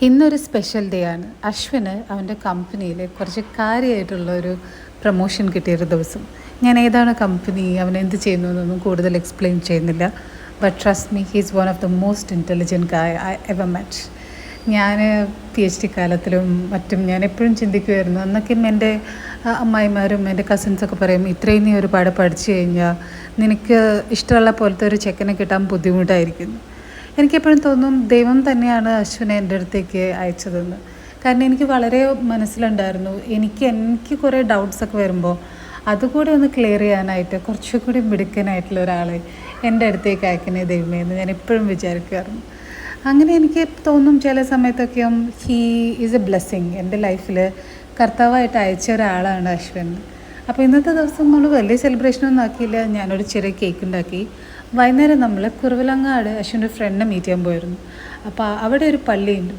ഇന്നൊരു special day ആണ്. അശ്വിന് അവൻ്റെ കമ്പനിയിൽ കുറച്ച് കാര്യമായിട്ടുള്ളൊരു പ്രൊമോഷൻ കിട്ടിയൊരു ദിവസം. ഞാൻ ഏതാണ് കമ്പനി, അവൻ എന്ത് ചെയ്യുന്നു എന്നൊന്നും കൂടുതൽ എക്സ്പ്ലെയിൻ ചെയ്യുന്നില്ല. But trust me, he is one of the most intelligent ഗായ് ഐ എവർ മെറ്റ്. ഞാൻ PhD കാലത്തിലും മറ്റും ഞാൻ എപ്പോഴും ചിന്തിക്കുമായിരുന്നു, അന്നൊക്കെ എൻ്റെ അമ്മായിമാരും എൻ്റെ കസിൻസൊക്കെ പറയും, ഇത്രയും നീ ഒരുപാട് പഠിച്ചു കഴിഞ്ഞാൽ നിനക്ക് ഇഷ്ടമുള്ള പോലത്തെ ഒരു ചെക്കനെ കിട്ടാൻ ബുദ്ധിമുട്ടായിരിക്കുന്നു. എനിക്കെപ്പോഴും തോന്നും ദൈവം തന്നെയാണ് അശ്വിനെ എൻ്റെ അടുത്തേക്ക് അയച്ചതെന്ന്. കാരണം എനിക്ക് വളരെ മനസ്സിലുണ്ടായിരുന്നു, എനിക്ക് കുറേ ഡൗട്ട്സൊക്കെ വരുമ്പോൾ അതുകൂടി ഒന്ന് ക്ലിയർ ചെയ്യാനായിട്ട് കുറച്ചുകൂടി മിടുക്കനായിട്ടുള്ള ഒരാളെ എൻ്റെ അടുത്തേക്ക് അയക്കണേ ദൈവമേ എന്ന് ഞാൻ എപ്പോഴും വിചാരിക്കാറുണ്ട്. അങ്ങനെ എനിക്ക് തോന്നും ചില സമയത്തൊക്കെയും ഹീ ഈസ് എ ബ്ലെസ്സിങ്. എൻ്റെ ലൈഫിൽ കർത്താവായിട്ട് അയച്ച ഒരാളാണ് അശ്വിൻ. അപ്പോൾ ഇന്നത്തെ ദിവസം നമ്മൾ വലിയ സെലിബ്രേഷനൊന്നും ആക്കിയില്ല. ഞാനൊരു ചെറിയ കേക്ക് ഉണ്ടാക്കി. വൈകുന്നേരം നമ്മൾ കുറവിലങ്ങാട് അശ്വിൻ്റെ ഫ്രണ്ടിനെ മീറ്റ് ചെയ്യാൻ പോയിരുന്നു. അപ്പോൾ അവിടെ ഒരു പള്ളിയുണ്ട്,